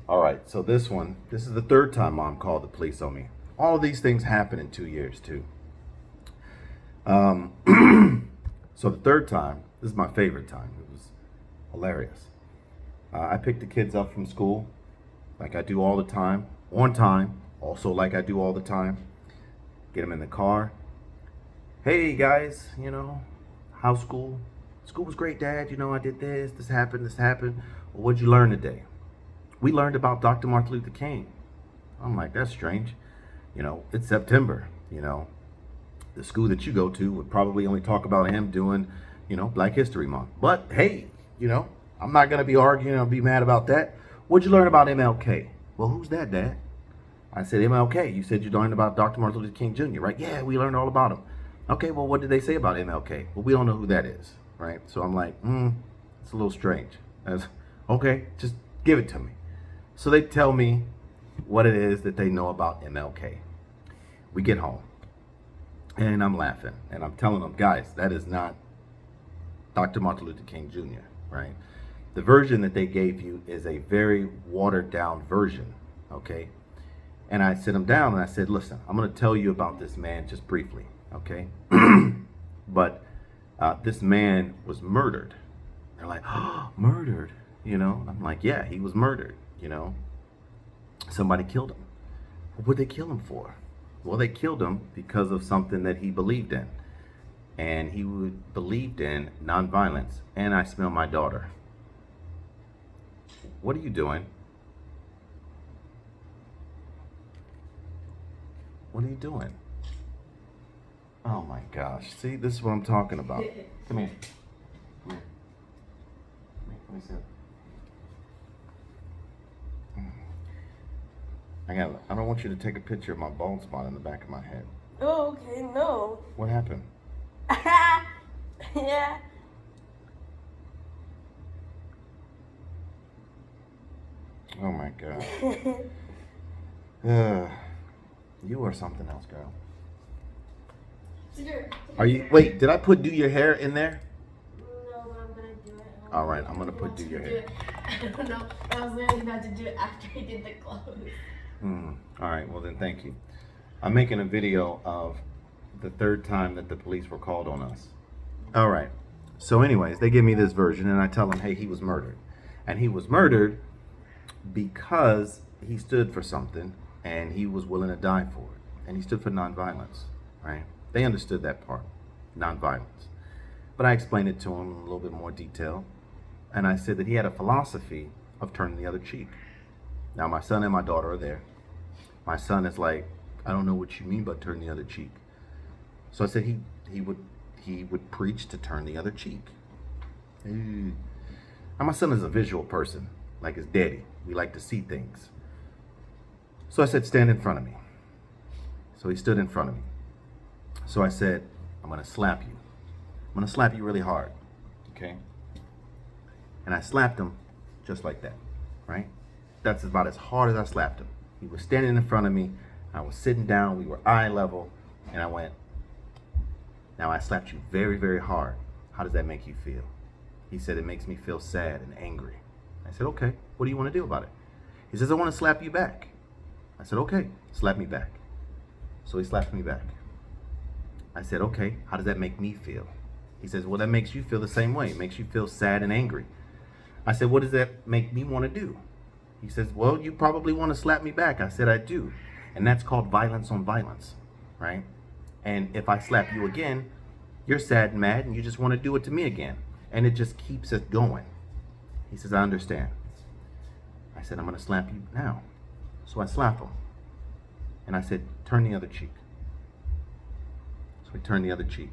All right, so this is the third time mom called the police on me. All of these things happen in 2 years too. So the third time, this is my favorite time. It was hilarious. I picked the kids up from school, like I do all the time, on time, also like I do all the time. Get them in the car. Hey guys, how's school? School was great, Dad. I did this happened, this happened. Well, what'd you learn today? We learned about Dr. Martin Luther King. I'm like, that's strange. It's September. The school that you go to would probably only talk about him doing, Black History Month. But hey, I'm not going to be arguing or be mad about that. What'd you learn about MLK? Well, who's that, Dad? I said, MLK. You said you learned about Dr. Martin Luther King Jr., right? Yeah, we learned all about him. Okay, well, what did they say about MLK? Well, we don't know who that is, right? So I'm like, it's a little strange. Okay, just give it to me. So they tell me what it is that they know about MLK. We get home, and I'm laughing, and I'm telling them, guys, that is not Dr. Martin Luther King Jr., right? The version that they gave you is a very watered down version, okay? And I sit them down and I said, listen, I'm going to tell you about this man just briefly, okay? But this man was murdered. They're like, oh, murdered, I'm like, yeah, he was murdered, Somebody killed him. What did they kill him for? Well, they killed him because of something that he believed in. And he believed in nonviolence. And I smell my daughter. What are you doing? What are you doing? Oh my gosh. See, this is what I'm talking about. Come here. Come here. Let me see. I don't want you to take a picture of my bald spot in the back of my head. Oh, okay, no. What happened? Yeah. Oh my God. You are something else, girl. Are you? Wait, did I put do your hair in there? No, but I'm gonna do it. All right, I'm gonna put do your hair. I don't know. I was really about to do it after I did the clothes. All right, well then thank you. I'm making a video of the third time that the police were called on us. All right, so anyways, they give me this version and I tell them, hey, he was murdered. And he was murdered because he stood for something and he was willing to die for it. And he stood for nonviolence, right? They understood that part, nonviolence. But I explained it to him in a little bit more detail. And I said that he had a philosophy of turning the other cheek. Now, my son and my daughter are there. My son is like, I don't know what you mean by turn the other cheek. So I said he would preach to turn the other cheek. Now, my son is a visual person, like his daddy. We like to see things. So I said, stand in front of me. So he stood in front of me. So I said, I'm going to slap you. I'm going to slap you really hard, okay? And I slapped him just like that, right? That's about as hard as I slapped him. He was standing in front of me. I was sitting down. We were eye level. And I went, now I slapped you very, very hard. How does that make you feel? He said, it makes me feel sad and angry. I said, okay, what do you want to do about it? He says, I want to slap you back. I said, okay, slap me back. So he slapped me back. I said, okay, how does that make me feel? He says, well, that makes you feel the same way. It makes you feel sad and angry. I said, what does that make me want to do? He says, well, you probably want to slap me back. I said, I do. And that's called violence on violence, right? And if I slap you again, you're sad and mad and you just want to do it to me again. And it just keeps us going. He says, I understand. I said, I'm going to slap you now. So I slap him. And I said, turn the other cheek. So he turned the other cheek.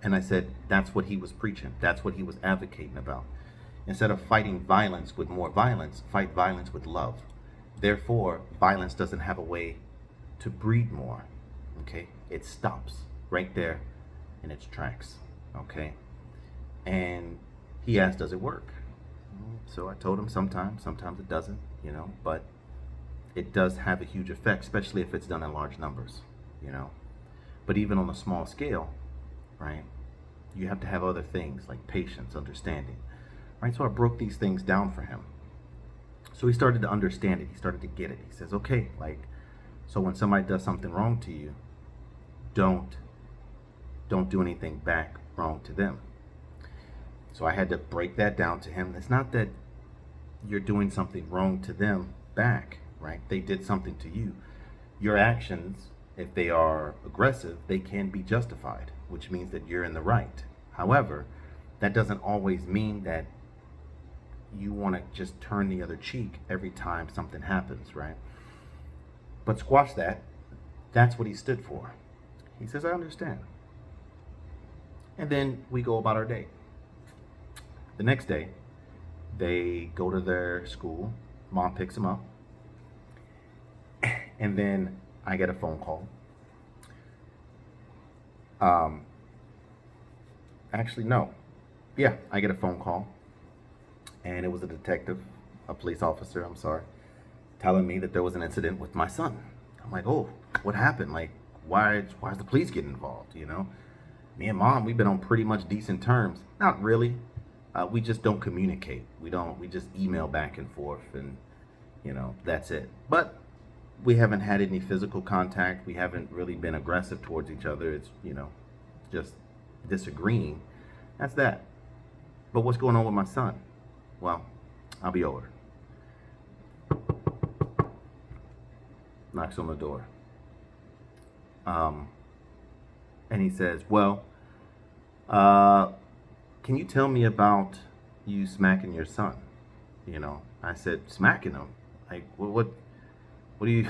And I said, that's what he was preaching. That's what he was advocating about. Instead of fighting violence with more violence, fight violence with love. Therefore, violence doesn't have a way to breed more, okay? It stops right there in its tracks, okay? And he asked, does it work? So I told him sometimes it doesn't, but it does have a huge effect, especially if it's done in large numbers, But even on a small scale, right, you have to have other things like patience, understanding, right? So I broke these things down for him. So he started to understand it. He started to get it. He says, okay, like, so when somebody does something wrong to you, don't do anything back wrong to them. So I had to break that down to him. It's not that you're doing something wrong to them back, right? They did something to you. Your actions, if they are aggressive, they can be justified, which means that you're in the right. However, that doesn't always mean that you want to just turn the other cheek every time something happens, right? But squash that. That's what he stood for. He says, I understand. And then we go about our day. The next day, they go to their school. Mom picks them up. And then I get a phone call. Actually, no. Yeah, I get a phone call. And it was a detective, a police officer, I'm sorry, telling me that there was an incident with my son. I'm like, oh, what happened? Like, why is the police getting involved, you know? Me and Mom, we've been on pretty much decent terms. Not really. We just don't communicate. We just email back and forth, and, you know, that's it. But we haven't had any physical contact. We haven't really been aggressive towards each other. It's, you know, just disagreeing. That's that. But what's going on with my son? Well, I'll be over. Knocks on the door. And he says, well, can you tell me about you smacking your son? You know, I said, smacking him? Like, what do you...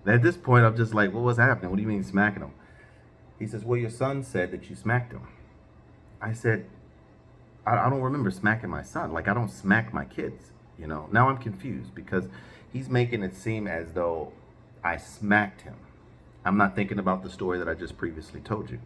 At this point, I'm just like, what was happening? What do you mean smacking him? He says, well, your son said that you smacked him. I said, I don't remember smacking my son. Like, I don't smack my kids, you know. Now I'm confused because he's making it seem as though I smacked him. I'm not thinking about the story that I just previously told you.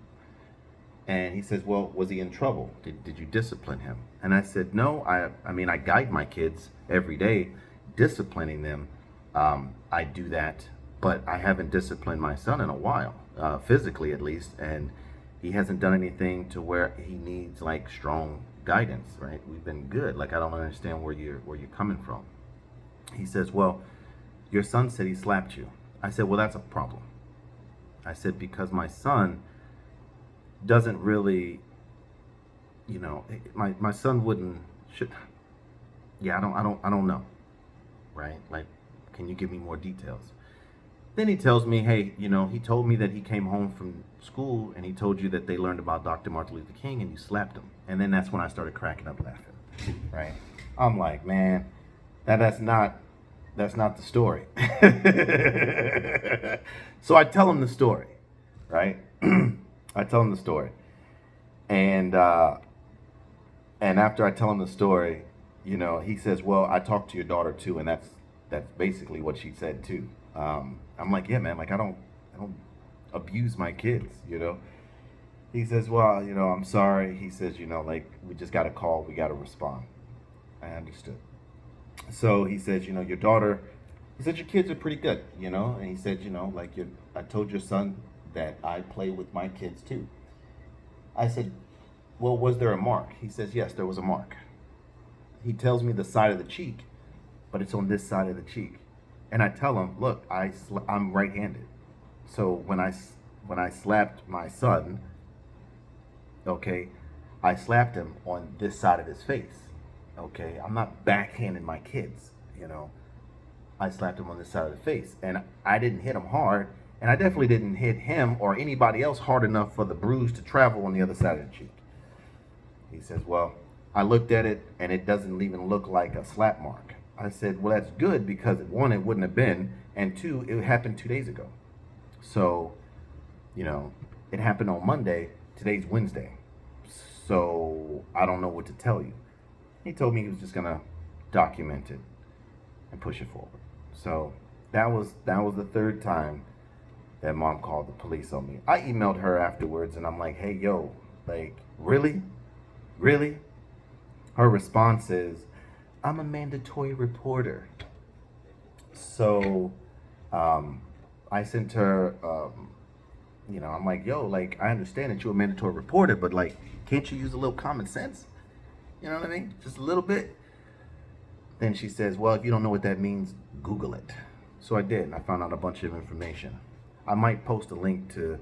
And he says, well, was he in trouble? Did you discipline him? And I said, no, I mean, I guide my kids every day, disciplining them. I do that, but I haven't disciplined my son in a while, physically at least. And he hasn't done anything to where he needs like strong guidance, right? We've been good. Like, I don't understand where you're coming from. He says, well, your son said he slapped you. I said, well, that's a problem. I said, because my son doesn't really, you know, my son should, yeah, I don't know, right? Like, can you give me more details? Then he tells me, hey, you know, he told me that he came home from school and he told you that they learned about Dr. Martin Luther King and you slapped him. And then that's when I started cracking up laughing, right? I'm like, man, that's not the story. So I tell him the story, right? I tell him the story. And after I tell him the story, you know, he says, well, I talked to your daughter too, and that's basically what she said too. I'm like, yeah, man, like I don't abuse my kids, you know. He says, well, you know, I'm sorry. He says, you know, like, we just got a call, we got to respond. I understood. So he says, you know, your daughter, he said, your kids are pretty good, you know. And he said, you know, like, I told your son that I play with my kids too. I said, well, was there a mark? He says, yes, there was a mark. He tells me the side of the cheek, but it's on this side of the cheek. And I tell him, look, I'm right-handed. So when I slapped my son, okay, I slapped him on this side of his face. Okay, I'm not backhanding my kids, you know. I slapped him on this side of the face, and I didn't hit him hard, and I definitely didn't hit him or anybody else hard enough for the bruise to travel on the other side of the cheek. He says, well, I looked at it, and it doesn't even look like a slap mark. I said, well, that's good, because one, it wouldn't have been, and two, it happened 2 days ago. So, you know, it happened on Monday, today's Wednesday. So I don't know what to tell you. He told me he was just gonna document it and push it forward. So that was the third time that Mom called the police on me. I emailed her afterwards and I'm like, hey, yo, like, really? Really? Her response is, I'm a mandatory reporter. So I sent her, you know, I'm like, yo, like, I understand that you're a mandatory reporter, but like, can't you use a little common sense? You know what I mean? Just a little bit. then she says, well, if you don't know what that means, Google it. So I did, and I found out a bunch of information. I might post a link to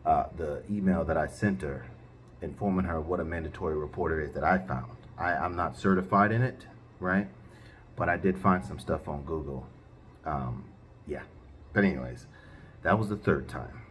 the email that I sent her, informing her what a mandatory reporter is that I found. I'm not certified in it, right? But I did find some stuff on Google. Yeah. But anyways, that was the third time.